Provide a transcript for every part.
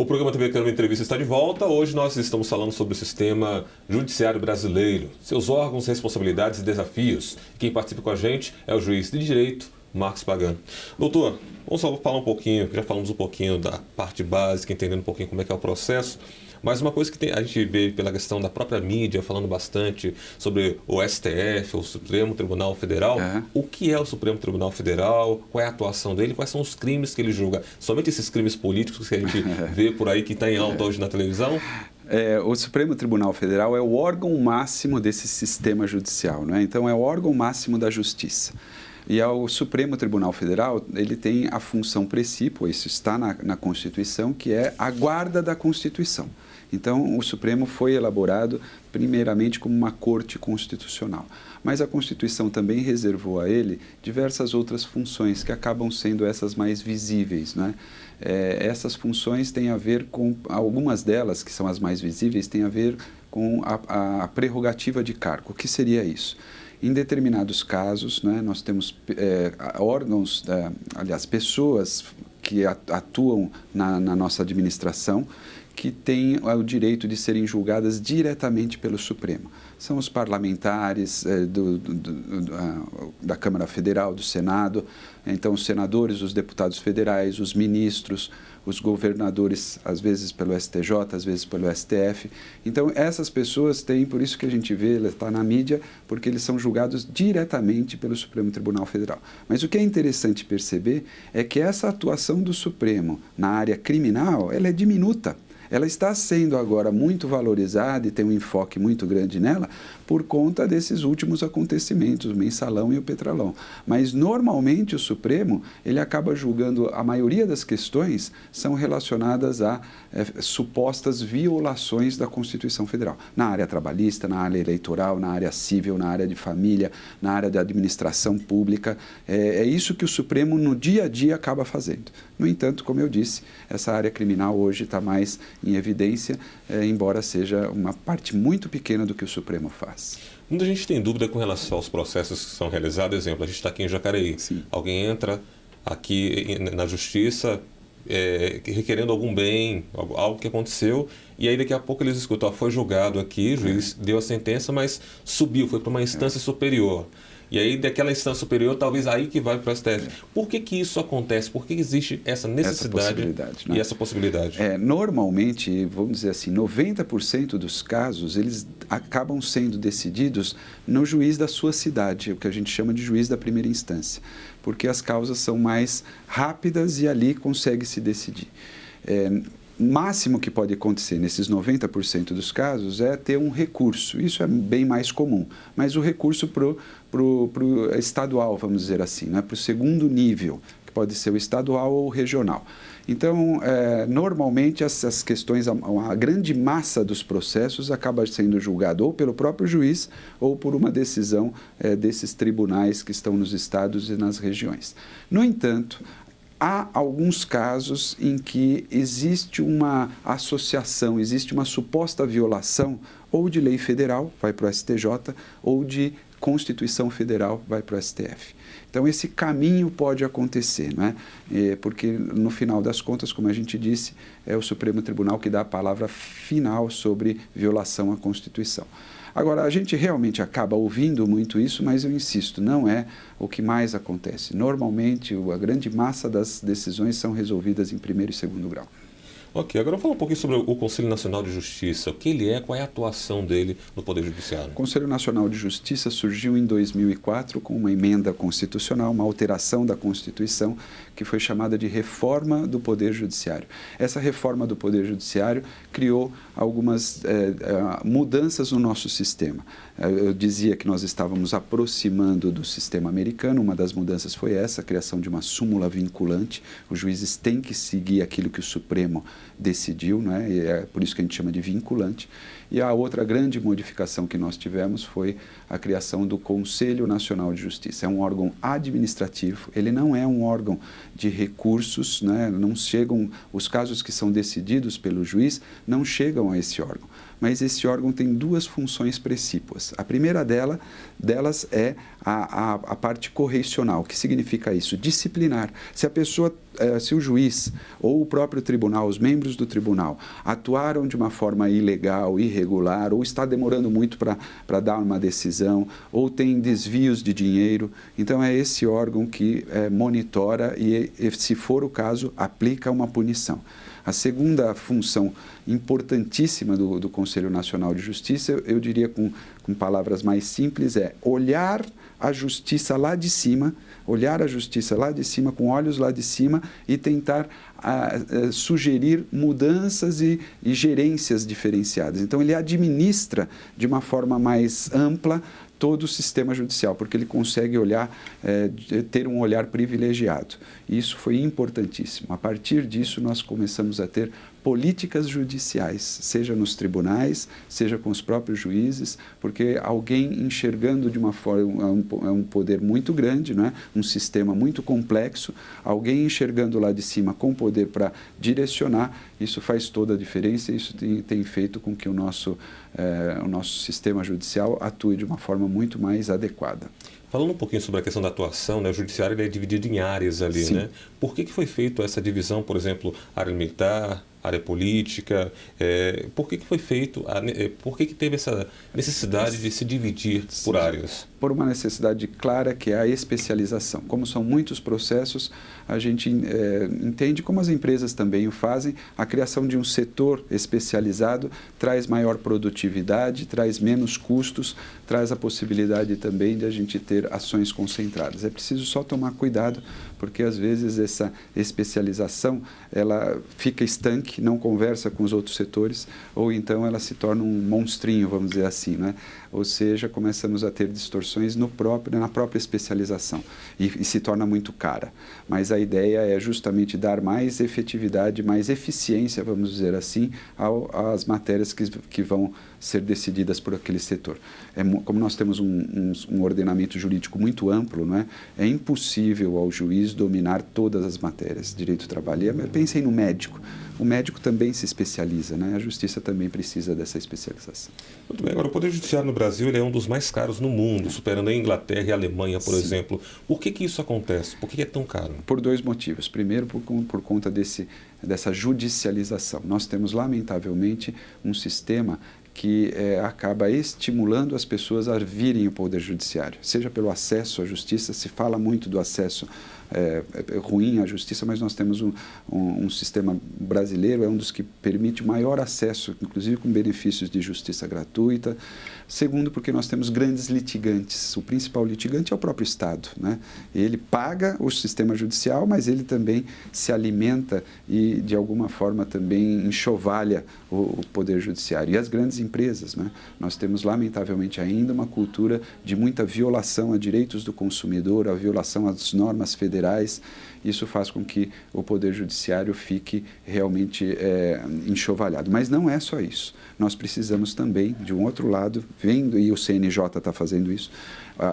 O programa TV Câmara Entrevista está de volta. Hoje nós estamos falando sobre o sistema judiciário brasileiro, seus órgãos, responsabilidades e desafios. Quem participa com a gente é o juiz de direito, Marcos Pagano. Doutor, vamos só falar um pouquinho, já falamos um pouquinho da parte básica, entendendo um pouquinho como é que é o processo. Mas uma coisa que a gente vê pela questão da própria mídia, falando bastante sobre o STF, o Supremo Tribunal Federal. O que é o Supremo Tribunal Federal? Qual é a atuação dele? Quais são os crimes que ele julga? Somente esses crimes políticos que a gente vê por aí, que está em alta hoje na televisão? O Supremo Tribunal Federal é o órgão máximo desse sistema judicial, né? Então, é o órgão máximo da justiça. E o Supremo Tribunal Federal, ele tem a função precípua, isso está na Constituição, que é a guarda da Constituição. Então, o Supremo foi elaborado primeiramente como uma corte constitucional. Mas a Constituição também reservou a ele diversas outras funções que acabam sendo essas mais visíveis, né? Essas funções têm a ver com, algumas delas, que são as mais visíveis, têm a ver com a prerrogativa de cargo. O que seria isso? Em determinados casos, né, nós temos órgãos, aliás, pessoas que atuam na nossa administração, que têm o direito de serem julgadas diretamente pelo Supremo. São os parlamentares da Câmara Federal, do Senado, então os senadores, os deputados federais, os ministros, os governadores, às vezes pelo STJ, às vezes pelo STF. Então, essas pessoas têm, por isso que a gente vê, ele está na mídia, porque eles são julgados diretamente pelo Supremo Tribunal Federal. Mas o que é interessante perceber é que essa atuação do Supremo na área criminal, ela é diminuta. Ela está sendo agora muito valorizada e tem um enfoque muito grande nela por conta desses últimos acontecimentos, o Mensalão e o Petrolão. Mas, normalmente, o Supremo, ele acaba julgando, a maioria das questões são relacionadas a supostas violações da Constituição Federal. Na área trabalhista, na área eleitoral, na área civil, na área de família, na área da administração pública. É isso que o Supremo, no dia a dia, acaba fazendo. No entanto, como eu disse, essa área criminal hoje está mais em evidência, embora seja uma parte muito pequena do que o Supremo faz. Muita gente tem dúvida com relação aos processos que são realizados. Exemplo, a gente está aqui em Jacareí. Sim. Alguém entra aqui na justiça requerendo algum bem, algo que aconteceu, e aí daqui a pouco eles escutam, foi julgado aqui, o juiz deu a sentença, mas subiu, foi para uma instância superior. E aí, daquela instância superior, talvez aí que vai para o STF. Por que isso acontece? Por que existe essa necessidade né? E essa possibilidade? Normalmente, vamos dizer assim, 90% dos casos, eles acabam sendo decididos no juiz da sua cidade, o que a gente chama de juiz da primeira instância, porque as causas são mais rápidas e ali consegue se decidir. Máximo que pode acontecer nesses 90% dos casos é ter um recurso. Isso é bem mais comum, mas o recurso pro estadual, vamos dizer assim, né? Para o segundo nível, que pode ser o estadual ou o regional. Então, normalmente, essas questões, a grande massa dos processos acaba sendo julgado ou pelo próprio juiz ou por uma decisão desses tribunais que estão nos estados e nas regiões. No entanto, há alguns casos em que existe uma associação, existe uma suposta violação ou de lei federal, vai para o STJ, ou de Constituição Federal, vai para o STF. Então, esse caminho pode acontecer, né? Porque, no final das contas, como a gente disse, é o Supremo Tribunal que dá a palavra final sobre violação à Constituição. Agora, a gente realmente acaba ouvindo muito isso, mas eu insisto, não é o que mais acontece. Normalmente, a grande massa das decisões são resolvidas em primeiro e segundo grau. Ok, agora vamos falar um pouquinho sobre o Conselho Nacional de Justiça. O que ele é, qual é a atuação dele no Poder Judiciário? O Conselho Nacional de Justiça surgiu em 2004 com uma emenda constitucional, uma alteração da Constituição, que foi chamada de Reforma do Poder Judiciário. Essa reforma do Poder Judiciário criou algumas mudanças no nosso sistema. Eu dizia que nós estávamos aproximando do sistema americano, uma das mudanças foi essa, a criação de uma súmula vinculante. Os juízes têm que seguir aquilo que o Supremo decidiu, né? E é por isso que a gente chama de vinculante. E a outra grande modificação que nós tivemos foi a criação do Conselho Nacional de Justiça. É um órgão administrativo, ele não é um órgão de recursos, né? Não chegam, os casos que são decididos pelo juiz não chegam a esse órgão. Mas esse órgão tem duas funções precípuas. A primeira delas é a parte correicional. O que significa isso? Disciplinar. Se o juiz ou o próprio tribunal, os membros do tribunal, atuaram de uma forma ilegal, irregular, ou está demorando muito para dar uma decisão, ou tem desvios de dinheiro, então é esse órgão que monitora e, se for o caso, aplica uma punição. A segunda função importantíssima do Conselho Nacional de Justiça, eu diria com palavras mais simples, é olhar a justiça lá de cima, com olhos lá de cima e tentar sugerir mudanças e gerências diferenciadas. Então, ele administra de uma forma mais ampla todo o sistema judicial, porque ele consegue ter um olhar privilegiado. E isso foi importantíssimo. A partir disso, nós começamos a ter políticas judiciais, seja nos tribunais, seja com os próprios juízes, porque alguém enxergando de uma forma, é um poder muito grande, não é? Um sistema muito complexo, alguém enxergando lá de cima com poder para direcionar, isso faz toda a diferença e isso tem feito com que o nosso sistema judicial atue de uma forma muito mais adequada. Falando um pouquinho sobre a questão da atuação, né, o judiciário ele é dividido em áreas ali, Sim. né? Por que foi feita essa divisão, por exemplo, área militar, área política? Por que foi feito, por que teve essa necessidade de se dividir por áreas? Por uma necessidade clara que é a especialização. Como são muitos processos, a gente entende, como as empresas também o fazem, a criação de um setor especializado traz maior produtividade, traz menos custos, traz a possibilidade também de a gente ter ações concentradas. É preciso só tomar cuidado, porque às vezes essa especialização ela fica estanque, não conversa com os outros setores, ou então ela se torna um monstrinho, vamos dizer assim, né? Ou seja, começamos a ter distorções na própria especialização e se torna muito cara. Mas a ideia é justamente dar mais efetividade, mais eficiência, vamos dizer assim, às matérias que vão ser decididas por aquele setor. Como nós temos um ordenamento jurídico muito amplo, não é? É impossível ao juiz dominar todas as matérias. Direito do trabalho. Pensem no médico. O médico também se especializa, né? A justiça também precisa dessa especialização. Muito bem. Agora, o Poder Judiciário no Brasil ele é um dos mais caros no mundo, superando a Inglaterra e a Alemanha, por exemplo. Por que isso acontece? Por que é tão caro? Por dois motivos. Primeiro, por conta dessa judicialização. Nós temos, lamentavelmente, um sistema que acaba estimulando as pessoas a virem ao Poder Judiciário, seja pelo acesso à justiça. Se fala muito do acesso ruim à justiça, mas nós temos um sistema brasileiro, é um dos que permite maior acesso, inclusive com benefícios de justiça gratuita. Segundo, porque nós temos grandes litigantes. O principal litigante é o próprio Estado, né? Ele paga o sistema judicial, mas ele também se alimenta e, de alguma forma, também enxovalha o Poder Judiciário. E as grandes empresas, né? Nós temos, lamentavelmente, ainda uma cultura de muita violação a direitos do consumidor, a violação às normas federais. Isso faz com que o Poder Judiciário fique realmente enxovalhado. Mas não é só isso. Nós precisamos também, de um outro lado, vendo, e o CNJ está fazendo isso,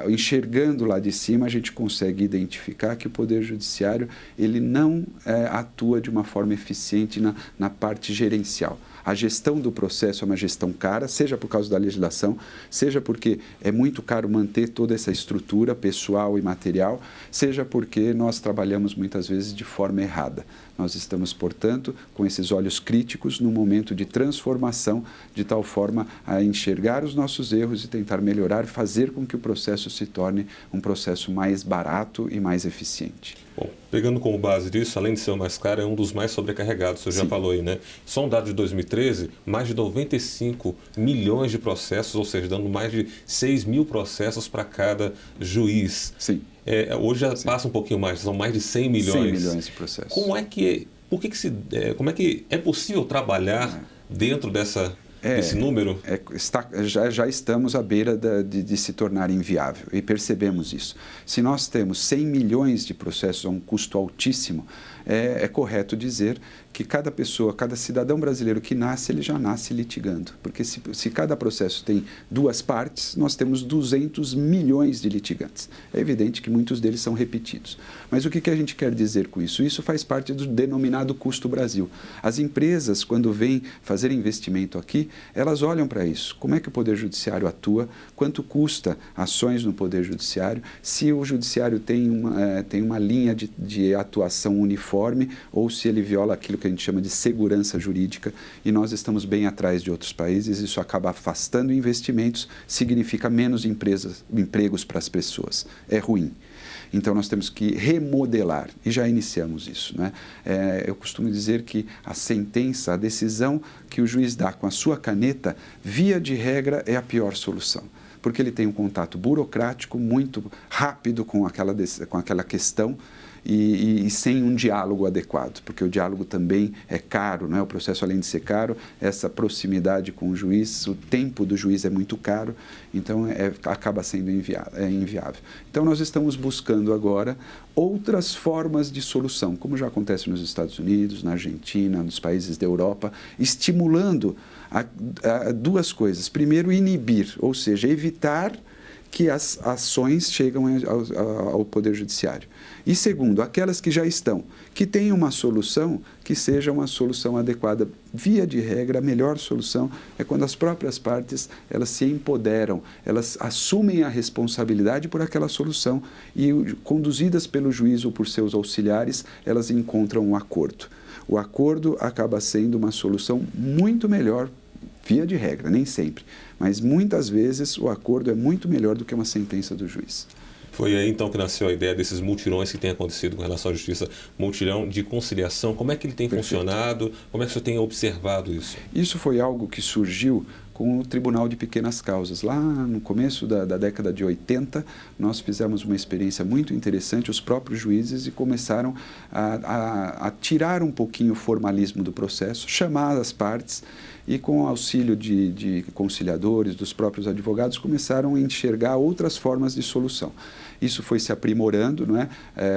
enxergando lá de cima, a gente consegue identificar que o Poder Judiciário ele não atua de uma forma eficiente na parte gerencial. A gestão do processo é uma gestão cara, seja por causa da legislação, seja porque é muito caro manter toda essa estrutura pessoal e material, seja porque nós trabalhamos muitas vezes de forma errada. Nós estamos, portanto, com esses olhos críticos num momento de transformação, de tal forma a enxergar os nossos erros e tentar melhorar, fazer com que o processo se torne um processo mais barato e mais eficiente. Bom, pegando como base disso, além de ser o mais caro, é um dos mais sobrecarregados, você já falou aí, né? Só um dado de 2013, mais de 95 milhões de processos, ou seja, dando mais de 6 mil processos para cada juiz. Sim. Hoje já passa um pouquinho mais, são mais de 100 milhões. 100 milhões de processos. Como é que é possível trabalhar dentro desse número? Já estamos à beira de se tornar inviável e percebemos isso. Se nós temos 100 milhões de processos a um custo altíssimo, é correto dizer que cada pessoa, cada cidadão brasileiro que nasce, ele já nasce litigando. Porque se cada processo tem duas partes, nós temos 200 milhões de litigantes. É evidente que muitos deles são repetidos. Mas o que a gente quer dizer com isso? Isso faz parte do denominado custo Brasil. As empresas, quando vêm fazer investimento aqui, elas olham para isso. Como é que o Poder Judiciário atua? Quanto custa ações no Poder Judiciário? Se o Judiciário tem uma linha de atuação uniforme ou se ele viola aquilo que a gente chama de segurança jurídica, e nós estamos bem atrás de outros países, isso acaba afastando investimentos, significa menos empregos para as pessoas. É ruim. Então, nós temos que remodelar, e já iniciamos isso, né? Eu costumo dizer que a sentença, a decisão que o juiz dá com a sua caneta, via de regra, é a pior solução, porque ele tem um contato burocrático muito rápido com aquela questão, e sem um diálogo adequado, porque o diálogo também é caro, né? O processo, além de ser caro, essa proximidade com o juiz, o tempo do juiz é muito caro, então acaba sendo inviável. Então, nós estamos buscando agora outras formas de solução, como já acontece nos Estados Unidos, na Argentina, nos países da Europa, estimulando a duas coisas. Primeiro, inibir, ou seja, evitar que as ações chegam ao Poder Judiciário. E segundo, aquelas que já estão, que tenham uma solução, que seja uma solução adequada. Via de regra, a melhor solução é quando as próprias partes, elas se empoderam, elas assumem a responsabilidade por aquela solução e, conduzidas pelo juiz ou por seus auxiliares, elas encontram um acordo. O acordo acaba sendo uma solução muito melhor, via de regra, nem sempre, mas muitas vezes o acordo é muito melhor do que uma sentença do juiz. Foi aí então que nasceu a ideia desses mutirões que tem acontecido com relação à justiça, mutirão de conciliação. Como é que ele tem funcionado? Como é que o senhor tem observado isso? Isso foi algo que surgiu com o Tribunal de Pequenas Causas. Lá no começo da década de 80, nós fizemos uma experiência muito interessante, os próprios juízes, e começaram a tirar um pouquinho o formalismo do processo, chamar as partes, e com o auxílio de conciliadores, dos próprios advogados, começaram a enxergar outras formas de solução. Isso foi se aprimorando, não é?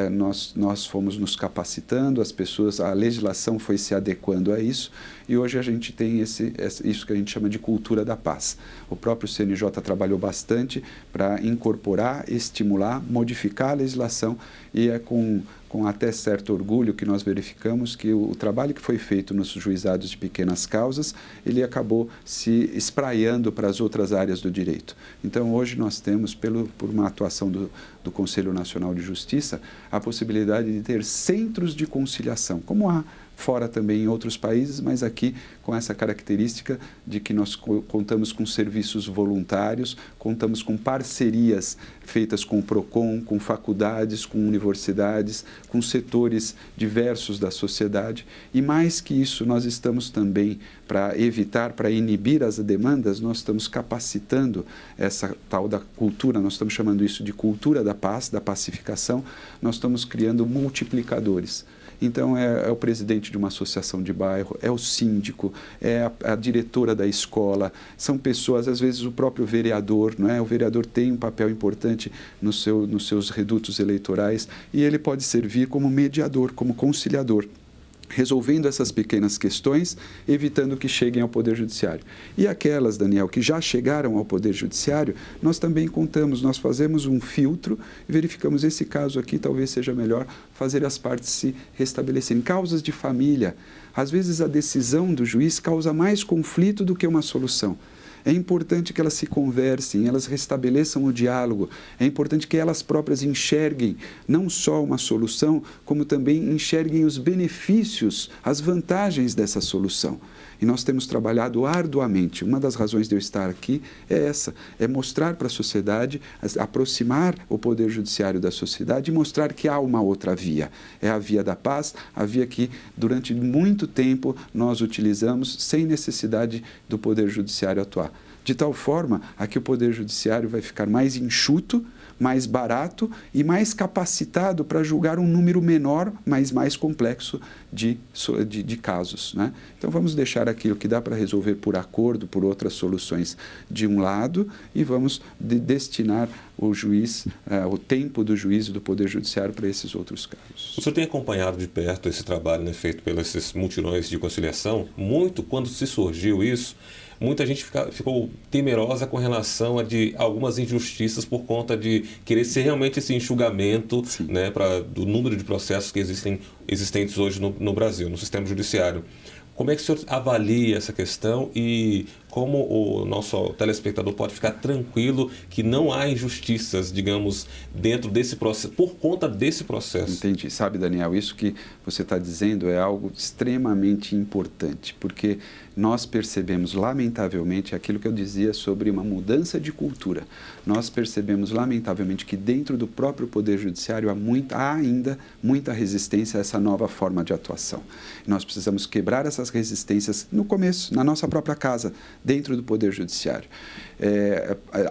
Nós fomos nos capacitando, as pessoas, a legislação foi se adequando a isso, e hoje a gente tem isso que a gente chama de cultura da paz. O próprio CNJ trabalhou bastante para incorporar, estimular, modificar a legislação, e é com até certo orgulho que nós verificamos que o trabalho que foi feito nos juizados de pequenas causas, ele acabou se espraiando para as outras áreas do direito. Então, hoje nós temos, por uma atuação do Conselho Nacional de Justiça, a possibilidade de ter centros de conciliação, como há fora também em outros países, mas aqui com essa característica de que nós contamos com serviços voluntários, contamos com parcerias feitas com o PROCON, com faculdades, com universidades, com setores diversos da sociedade, e mais que isso, nós estamos também, para evitar, para inibir as demandas, nós estamos capacitando essa tal da cultura, nós estamos chamando isso de cultura da paz, da pacificação, nós estamos criando multiplicadores. Então, é o presidente de uma associação de bairro, é o síndico, é a diretora da escola, são pessoas, às vezes o próprio vereador, não é? O vereador tem um papel importante nos seus redutos eleitorais, e ele pode servir como mediador, como conciliador, resolvendo essas pequenas questões, evitando que cheguem ao Poder Judiciário. E aquelas, Daniel, que já chegaram ao Poder Judiciário, nós também contamos, nós fazemos um filtro e verificamos esse caso aqui, talvez seja melhor fazer as partes se restabelecerem. Causas de família, às vezes a decisão do juiz causa mais conflito do que uma solução. É importante que elas se conversem, elas restabeleçam o diálogo. É importante que elas próprias enxerguem não só uma solução, como também enxerguem os benefícios, as vantagens dessa solução. E nós temos trabalhado arduamente. Uma das razões de eu estar aqui é essa, é mostrar para a sociedade, aproximar o Poder Judiciário da sociedade e mostrar que há uma outra via. É a via da paz, a via que durante muito tempo nós utilizamos sem necessidade do Poder Judiciário atuar. De tal forma a que o Poder Judiciário vai ficar mais enxuto, mais barato e mais capacitado para julgar um número menor, mas mais complexo de casos, né? Então, vamos deixar aquilo que dá para resolver por acordo, por outras soluções de um lado, e vamos destinar o juiz, o tempo do juiz e do Poder Judiciário para esses outros casos. O senhor tem acompanhado de perto esse trabalho, né, feito pelos mutirões de conciliação? Muito, quando se surgiu isso, muita gente ficou temerosa com relação a algumas injustiças por conta de querer ser realmente esse enxugamento, né, do número de processos que existentes hoje no Brasil, no sistema judiciário. Como é que o senhor avalia essa questão e como o nosso telespectador pode ficar tranquilo que não há injustiças, digamos, dentro desse processo, por conta desse processo? Entendi. Sabe, Daniel, isso que você está dizendo é algo extremamente importante, porque nós percebemos, lamentavelmente, aquilo que eu dizia sobre uma mudança de cultura. Nós percebemos, lamentavelmente, que dentro do próprio Poder Judiciário há ainda muita resistência a essa nova forma de atuação. Nós precisamos quebrar essas resistências no começo, na nossa própria casa, dentro do Poder Judiciário.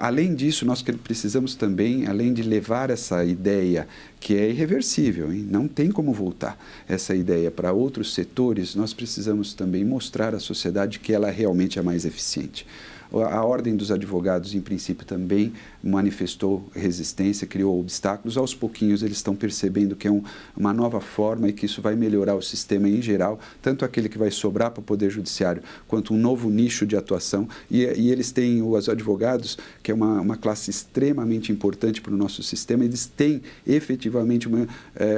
Além disso, nós precisamos também, além de levar essa ideia que é irreversível, hein? Não tem como voltar essa ideia para outros setores, nós precisamos também mostrar à sociedade que ela realmente é mais eficiente. A Ordem dos Advogados, em princípio, também manifestou resistência, criou obstáculos. Aos pouquinhos, eles estão percebendo que é uma nova forma e que isso vai melhorar o sistema em geral, tanto aquele que vai sobrar para o Poder Judiciário, quanto um novo nicho de atuação. E eles têm, os advogados, que é uma classe extremamente importante para o nosso sistema, eles têm efetivamente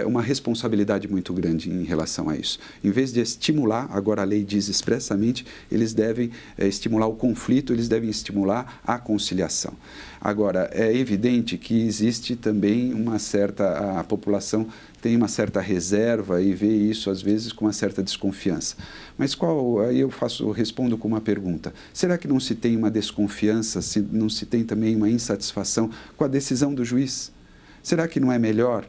uma responsabilidade muito grande em relação a isso. Em vez de estimular, agora a lei diz expressamente, eles devem estimular o conflito, eles devem estimular a conciliação. Agora, é evidente que existe também a população tem uma certa reserva e vê isso, às vezes, com uma certa desconfiança. Mas aí eu respondo com uma pergunta. Será que não se tem uma desconfiança, não se tem também uma insatisfação com a decisão do juiz? Será que não é melhor?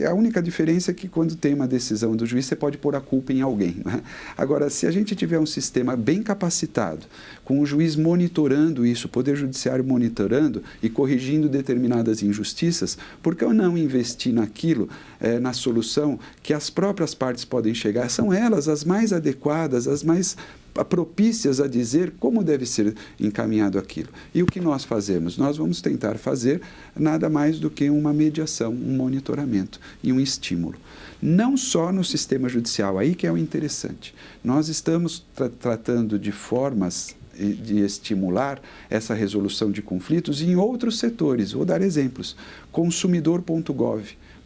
A única diferença é que quando tem uma decisão do juiz, você pode pôr a culpa em alguém, né? Agora, se a gente tiver um sistema bem capacitado, com o juiz monitorando isso, o Poder Judiciário monitorando e corrigindo determinadas injustiças, por que eu não investir naquilo, na solução que as próprias partes podem chegar? São elas as mais adequadas, as mais propícias a dizer como deve ser encaminhado aquilo. E o que nós fazemos? Nós vamos tentar fazer nada mais do que uma mediação, um monitoramento e um estímulo. Não só no sistema judicial, aí que é o interessante. Nós estamos tratando de formas de estimular essa resolução de conflitos em outros setores. Vou dar exemplos. Consumidor.gov.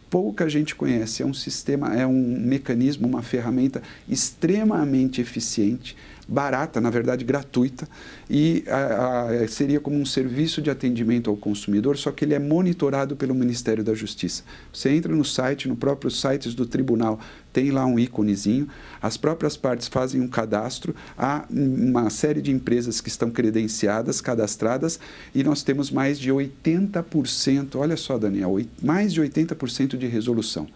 Pouca gente conhece, é um sistema, é um mecanismo, uma ferramenta extremamente eficiente, barata, na verdade gratuita, e seria como um serviço de atendimento ao consumidor, só que ele é monitorado pelo Ministério da Justiça. Você entra no site, no próprio site do tribunal, tem lá um íconezinho, as próprias partes fazem um cadastro, há uma série de empresas que estão credenciadas, cadastradas, e nós temos mais de 80%, olha só, Daniel, mais de 80% de resolução.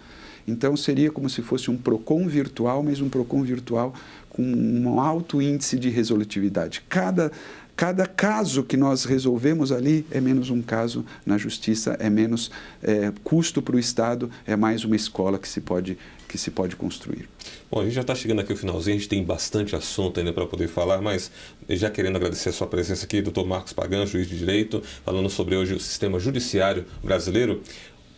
Então, seria como se fosse um PROCON virtual, mas um PROCON virtual com um alto índice de resolutividade. Cada caso que nós resolvemos ali é menos um caso na justiça, é menos custo para o Estado, é mais uma escola que se pode construir. Bom, a gente já está chegando aqui ao finalzinho, a gente tem bastante assunto ainda para poder falar, mas já querendo agradecer a sua presença aqui, Dr. Marcos Pagan, juiz de Direito, falando sobre hoje o sistema judiciário brasileiro.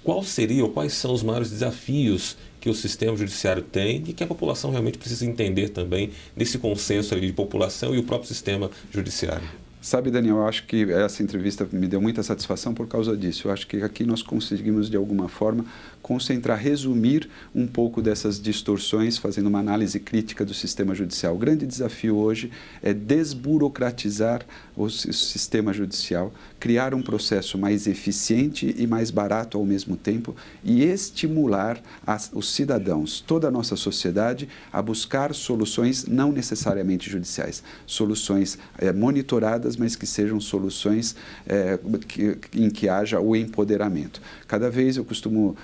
Quais são os maiores desafios que o sistema judiciário tem e que a população realmente precisa entender também desse consenso ali de população e o próprio sistema judiciário? Sabe, Daniel, eu acho que essa entrevista me deu muita satisfação por causa disso. Eu acho que aqui nós conseguimos, de alguma forma, concentrar, resumir um pouco dessas distorções, fazendo uma análise crítica do sistema judicial. O grande desafio hoje é desburocratizar o sistema judicial, criar um processo mais eficiente e mais barato ao mesmo tempo e estimular os cidadãos, toda a nossa sociedade, a buscar soluções não necessariamente judiciais, soluções monitoradas, mas que sejam soluções em que haja o empoderamento. Cada vez eu costumo,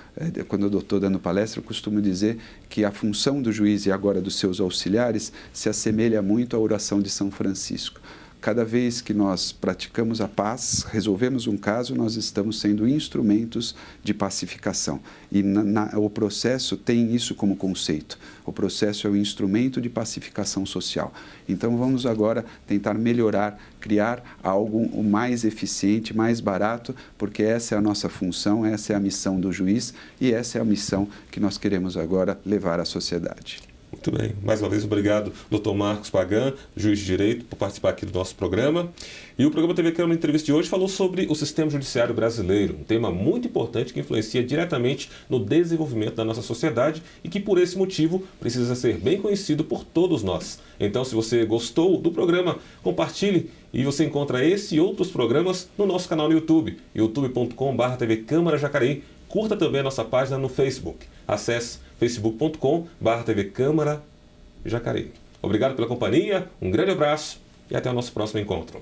quando eu estou dando palestra, eu costumo dizer que a função do juiz e agora dos seus auxiliares se assemelha muito à oração de São Francisco. cada vez que nós praticamos a paz, resolvemos um caso, nós estamos sendo instrumentos de pacificação. E o processo tem isso como conceito. O processo é o instrumento de pacificação social. Então, vamos agora tentar melhorar, criar algo mais eficiente, mais barato, porque essa é a nossa função, essa é a missão do juiz e essa é a missão que nós queremos agora levar à sociedade. Muito bem. Mais uma vez, obrigado, Dr. Marcos Pagan, juiz de direito, por participar aqui do nosso programa. E o programa TV Câmara, na entrevista de hoje, falou sobre o sistema judiciário brasileiro, um tema muito importante que influencia diretamente no desenvolvimento da nossa sociedade e que, por esse motivo, precisa ser bem conhecido por todos nós. Então, se você gostou do programa, compartilhe e você encontra esse e outros programas no nosso canal no YouTube, youtube.com/TV Câmara Jacareí. Curta também a nossa página no Facebook. Acesse facebook.com/TV Câmara Jacareí. Obrigado pela companhia, um grande abraço e até o nosso próximo encontro.